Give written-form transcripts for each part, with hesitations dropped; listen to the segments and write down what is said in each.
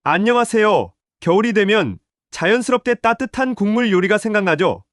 안녕하세요. 겨울이 되면 자연스럽게 따뜻한 국물 요리가 생각나죠?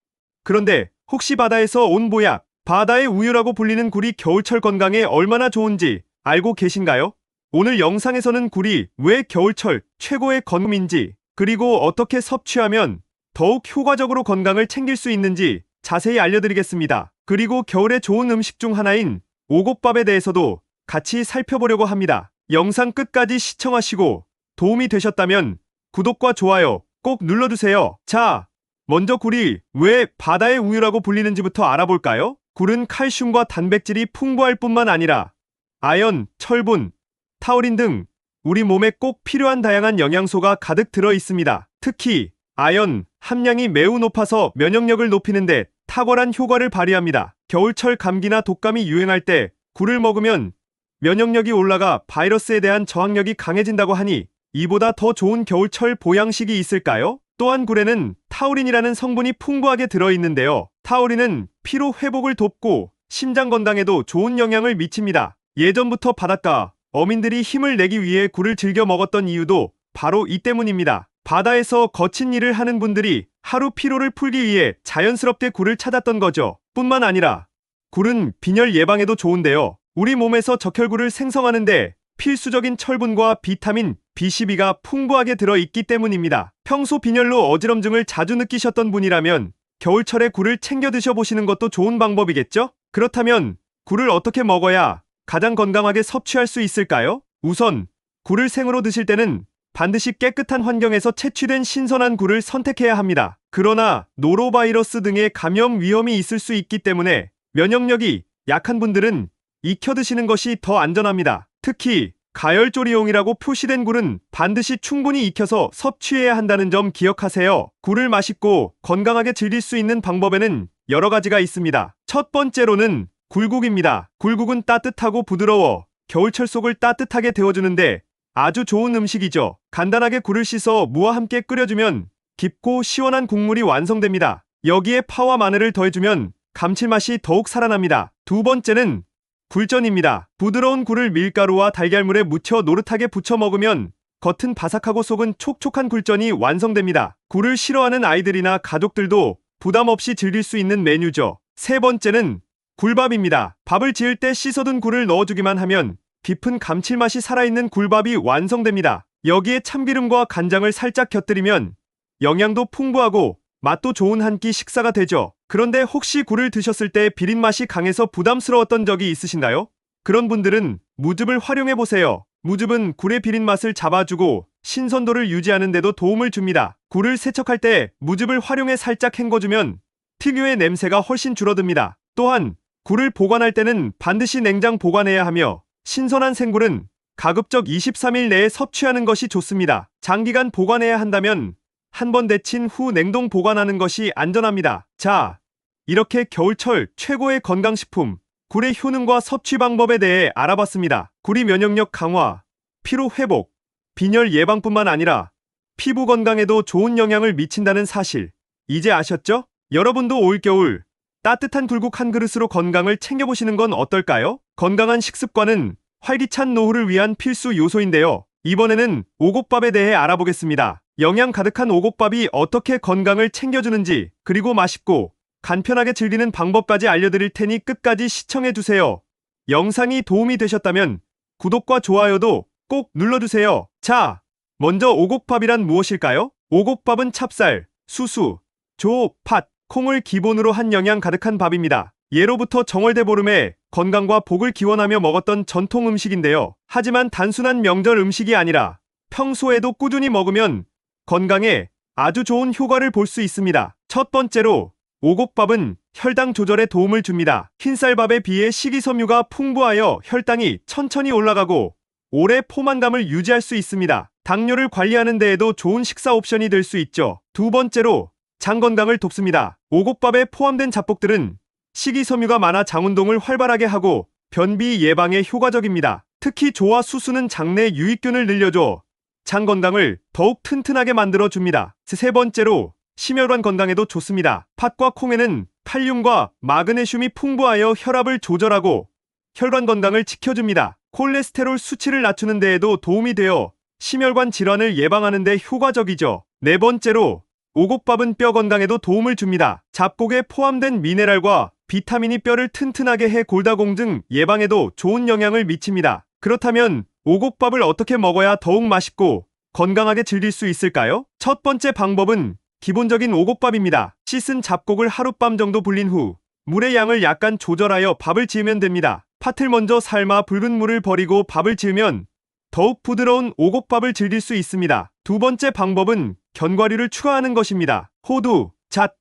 그런데 혹시 바다에서 온 보약, 바다의 우유라고 불리는 굴이 겨울철 건강에 얼마나 좋은지 알고 계신가요? 오늘 영상에서는 굴이 왜 겨울철 최고의 건강인지, 그리고 어떻게 섭취하면 더욱 효과적으로 건강을 챙길 수 있는지 자세히 알려드리겠습니다. 그리고 겨울에 좋은 음식 중 하나인 오곡밥에 대해서도 같이 살펴보려고 합니다. 영상 끝까지 시청하시고 도움이 되셨다면 구독과 좋아요 꼭 눌러주세요. 자, 먼저 굴이 왜 바다의 우유라고 불리는지부터 알아볼까요? 굴은 칼슘과 단백질이 풍부할 뿐만 아니라 아연, 철분, 타우린 등 우리 몸에 꼭 필요한 다양한 영양소가 가득 들어 있습니다. 특히 아연 함량이 매우 높아서 면역력을 높이는데 탁월한 효과를 발휘합니다. 겨울철 감기나 독감이 유행할 때 굴을 먹으면 면역력이 올라가 바이러스에 대한 저항력이 강해진다고 하니 이보다 더 좋은 겨울철 보양식이 있을까요? 또한 굴에는 타우린이라는 성분이 풍부하게 들어있는데요. 타우린은 피로 회복을 돕고 심장 건강에도 좋은 영향을 미칩니다. 예전부터 바닷가 어민들이 힘을 내기 위해 굴을 즐겨 먹었던 이유도 바로 이 때문입니다. 바다에서 거친 일을 하는 분들이 하루 피로를 풀기 위해 자연스럽게 굴을 찾았던 거죠. 뿐만 아니라 굴은 빈혈 예방에도 좋은데요. 우리 몸에서 적혈구를 생성하는데 필수적인 철분과 비타민 B12가 풍부하게 들어있기 때문입니다. 평소 빈혈로 어지럼증을 자주 느끼셨던 분이라면 겨울철에 굴을 챙겨 드셔보시는 것도 좋은 방법이겠죠? 그렇다면 굴을 어떻게 먹어야 가장 건강하게 섭취할 수 있을까요? 우선 굴을 생으로 드실 때는 반드시 깨끗한 환경에서 채취된 신선한 굴을 선택해야 합니다. 그러나 노로바이러스 등의 감염 위험이 있을 수 있기 때문에 면역력이 약한 분들은 익혀 드시는 것이 더 안전합니다. 특히 가열조리용이라고 표시된 굴은 반드시 충분히 익혀서 섭취해야 한다는 점 기억하세요. 굴을 맛있고 건강하게 즐길 수 있는 방법에는 여러 가지가 있습니다. 첫 번째로는 굴국입니다. 굴국은 따뜻하고 부드러워 겨울철 속을 따뜻하게 데워주는데 아주 좋은 음식이죠. 간단하게 굴을 씻어 무와 함께 끓여주면 깊고 시원한 국물이 완성됩니다. 여기에 파와 마늘을 더해주면 감칠맛이 더욱 살아납니다. 두 번째는 굴전입니다. 부드러운 굴을 밀가루와 달걀물에 묻혀 노릇하게 부쳐 먹으면 겉은 바삭하고 속은 촉촉한 굴전이 완성됩니다. 굴을 싫어하는 아이들이나 가족들도 부담 없이 즐길 수 있는 메뉴죠. 세 번째는 굴밥입니다. 밥을 지을 때 씻어둔 굴을 넣어주기만 하면 깊은 감칠맛이 살아있는 굴밥이 완성됩니다. 여기에 참기름과 간장을 살짝 곁들이면 영양도 풍부하고 맛도 좋은 한 끼 식사가 되죠. 그런데 혹시 굴을 드셨을 때 비린맛이 강해서 부담스러웠던 적이 있으신가요? 그런 분들은 무즙을 활용해보세요. 무즙은 굴의 비린맛을 잡아주고 신선도를 유지하는 데도 도움을 줍니다. 굴을 세척할 때 무즙을 활용해 살짝 헹궈주면 특유의 냄새가 훨씬 줄어듭니다. 또한 굴을 보관할 때는 반드시 냉장 보관해야 하며 신선한 생굴은 가급적 23일 내에 섭취하는 것이 좋습니다. 장기간 보관해야 한다면 한 번 데친 후 냉동 보관하는 것이 안전합니다. 자, 이렇게 겨울철 최고의 건강식품 굴의 효능과 섭취 방법에 대해 알아봤습니다. 굴이 면역력 강화, 피로 회복, 빈혈 예방뿐만 아니라 피부 건강에도 좋은 영향을 미친다는 사실 이제 아셨죠? 여러분도 올겨울 따뜻한 굴국 한 그릇으로 건강을 챙겨보시는 건 어떨까요? 건강한 식습관은 활기찬 노후를 위한 필수 요소인데요. 이번에는 오곡밥에 대해 알아보겠습니다. 영양 가득한 오곡밥이 어떻게 건강을 챙겨주는지, 그리고 맛있고 간편하게 즐기는 방법까지 알려드릴 테니 끝까지 시청해주세요. 영상이 도움이 되셨다면 구독과 좋아요도 꼭 눌러주세요. 자, 먼저 오곡밥이란 무엇일까요? 오곡밥은 찹쌀, 수수, 조, 팥, 콩을 기본으로 한 영양 가득한 밥입니다. 예로부터 정월대보름에 건강과 복을 기원하며 먹었던 전통 음식인데요. 하지만 단순한 명절 음식이 아니라 평소에도 꾸준히 먹으면 건강에 아주 좋은 효과를 볼 수 있습니다. 첫 번째로 오곡밥은 혈당 조절에 도움을 줍니다. 흰쌀밥에 비해 식이섬유가 풍부하여 혈당이 천천히 올라가고 오래 포만감을 유지할 수 있습니다. 당뇨를 관리하는 데에도 좋은 식사 옵션이 될 수 있죠. 두 번째로 장 건강을 돕습니다. 오곡밥에 포함된 잡곡들은 식이섬유가 많아 장 운동을 활발하게 하고 변비 예방에 효과적입니다. 특히 조와 수수는 장내 유익균을 늘려줘 장 건강을 더욱 튼튼하게 만들어줍니다. 세 번째로 심혈관 건강에도 좋습니다. 팥과 콩에는 칼륨과 마그네슘이 풍부하여 혈압을 조절하고 혈관 건강을 지켜줍니다. 콜레스테롤 수치를 낮추는 데에도 도움이 되어 심혈관 질환을 예방하는 데 효과적이죠. 네 번째로, 오곡밥은 뼈 건강에도 도움을 줍니다. 잡곡에 포함된 미네랄과 비타민이 뼈를 튼튼하게 해 골다공증 예방에도 좋은 영향을 미칩니다. 그렇다면 오곡밥을 어떻게 먹어야 더욱 맛있고 건강하게 즐길 수 있을까요? 첫 번째 방법은 기본적인 오곡밥입니다. 씻은 잡곡을 하룻밤 정도 불린 후 물의 양을 약간 조절하여 밥을 지으면 됩니다. 팥을 먼저 삶아 붉은 물을 버리고 밥을 지으면 더욱 부드러운 오곡밥을 즐길 수 있습니다. 두 번째 방법은 견과류를 추가하는 것입니다. 호두, 잣,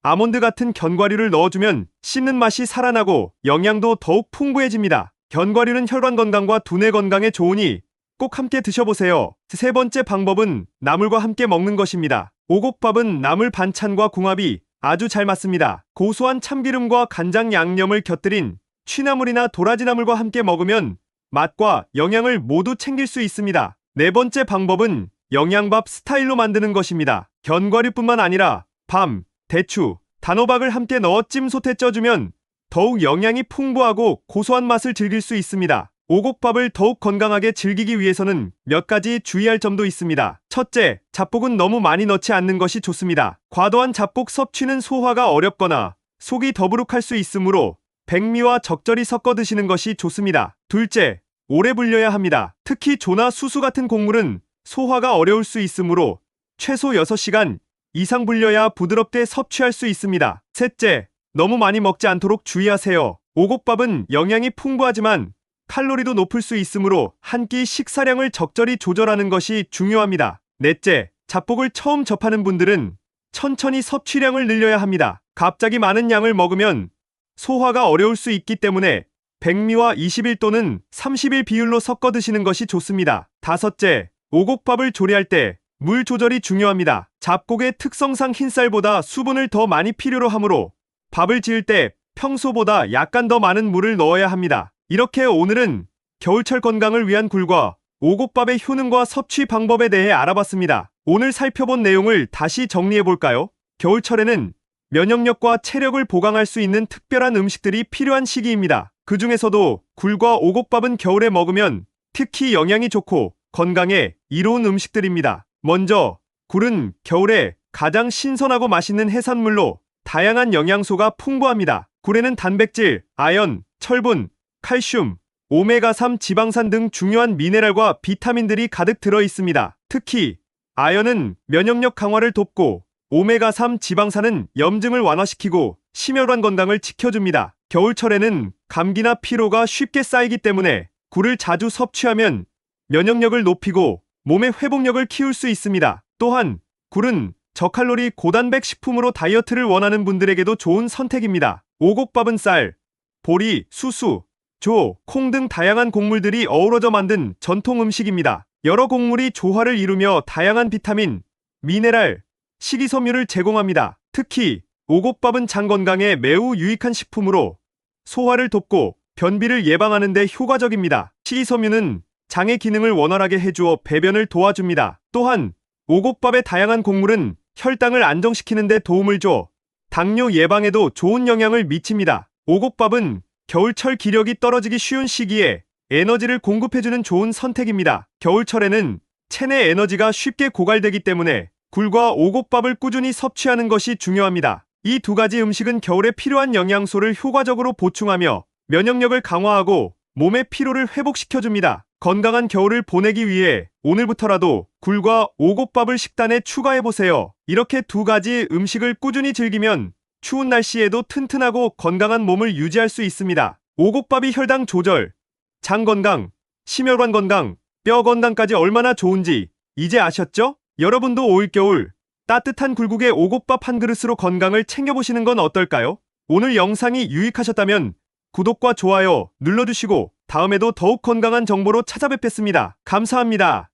아몬드 같은 견과류를 넣어주면 씹는 맛이 살아나고 영양도 더욱 풍부해집니다. 견과류는 혈관 건강과 두뇌 건강에 좋으니 꼭 함께 드셔보세요. 세 번째 방법은 나물과 함께 먹는 것입니다. 오곡밥은 나물 반찬과 궁합이 아주 잘 맞습니다. 고소한 참기름과 간장 양념을 곁들인 취나물이나 도라지나물과 함께 먹으면 맛과 영양을 모두 챙길 수 있습니다. 네 번째 방법은 영양밥 스타일로 만드는 것입니다. 견과류뿐만 아니라 밤, 대추, 단호박을 함께 넣어 찜솥에 쪄주면 더욱 영양이 풍부하고 고소한 맛을 즐길 수 있습니다. 오곡밥을 더욱 건강하게 즐기기 위해서는 몇 가지 주의할 점도 있습니다. 첫째, 잡곡은 너무 많이 넣지 않는 것이 좋습니다. 과도한 잡곡 섭취는 소화가 어렵거나 속이 더부룩할 수 있으므로 백미와 적절히 섞어 드시는 것이 좋습니다. 둘째, 오래 불려야 합니다. 특히 조나 수수 같은 곡물은 소화가 어려울 수 있으므로 최소 6시간 이상 불려야 부드럽게 섭취할 수 있습니다. 셋째, 너무 많이 먹지 않도록 주의하세요. 오곡밥은 영양이 풍부하지만 칼로리도 높을 수 있으므로 한 끼 식사량을 적절히 조절하는 것이 중요합니다. 넷째, 잡곡을 처음 접하는 분들은 천천히 섭취량을 늘려야 합니다. 갑자기 많은 양을 먹으면 소화가 어려울 수 있기 때문에 백미와 20일 또는 30일 비율로 섞어 드시는 것이 좋습니다. 다섯째, 오곡밥을 조리할 때 물 조절이 중요합니다. 잡곡의 특성상 흰쌀보다 수분을 더 많이 필요로 하므로 밥을 지을 때 평소보다 약간 더 많은 물을 넣어야 합니다. 이렇게 오늘은 겨울철 건강을 위한 굴과 오곡밥의 효능과 섭취 방법에 대해 알아봤습니다. 오늘 살펴본 내용을 다시 정리해볼까요? 겨울철에는 면역력과 체력을 보강할 수 있는 특별한 음식들이 필요한 시기입니다. 그 중에서도 굴과 오곡밥은 겨울에 먹으면 특히 영양이 좋고 건강에 이로운 음식들입니다. 먼저 굴은 겨울에 가장 신선하고 맛있는 해산물로 다양한 영양소가 풍부합니다. 굴에는 단백질, 아연, 철분, 칼슘, 오메가3 지방산 등 중요한 미네랄과 비타민들이 가득 들어 있습니다. 특히 아연은 면역력 강화를 돕고 오메가3 지방산은 염증을 완화시키고 심혈관 건강을 지켜줍니다. 겨울철에는 감기나 피로가 쉽게 쌓이기 때문에 굴을 자주 섭취하면 면역력을 높이고 몸의 회복력을 키울 수 있습니다. 또한 굴은 저칼로리 고단백 식품으로 다이어트를 원하는 분들에게도 좋은 선택입니다. 오곡밥은 쌀, 보리, 수수, 조, 콩 등 다양한 곡물들이 어우러져 만든 전통 음식입니다. 여러 곡물이 조화를 이루며 다양한 비타민, 미네랄, 식이섬유를 제공합니다. 특히 오곡밥은 장 건강에 매우 유익한 식품으로 소화를 돕고 변비를 예방하는 데 효과적입니다. 식이섬유는 장의 기능을 원활하게 해주어 배변을 도와줍니다. 또한 오곡밥의 다양한 곡물은 혈당을 안정시키는 데 도움을 줘 당뇨 예방에도 좋은 영향을 미칩니다. 오곡밥은 겨울철 기력이 떨어지기 쉬운 시기에 에너지를 공급해주는 좋은 선택입니다. 겨울철에는 체내 에너지가 쉽게 고갈되기 때문에 굴과 오곡밥을 꾸준히 섭취하는 것이 중요합니다. 이 두 가지 음식은 겨울에 필요한 영양소를 효과적으로 보충하며 면역력을 강화하고 몸의 피로를 회복시켜줍니다. 건강한 겨울을 보내기 위해 오늘부터라도 굴과 오곡밥을 식단에 추가해보세요. 이렇게 두 가지 음식을 꾸준히 즐기면 추운 날씨에도 튼튼하고 건강한 몸을 유지할 수 있습니다. 오곡밥이 혈당 조절, 장 건강, 심혈관 건강, 뼈 건강까지 얼마나 좋은지 이제 아셨죠? 여러분도 올겨울 따뜻한 굴국에 오곡밥 한 그릇으로 건강을 챙겨보시는 건 어떨까요? 오늘 영상이 유익하셨다면 구독과 좋아요 눌러주시고 다음에도 더욱 건강한 정보로 찾아뵙겠습니다. 감사합니다.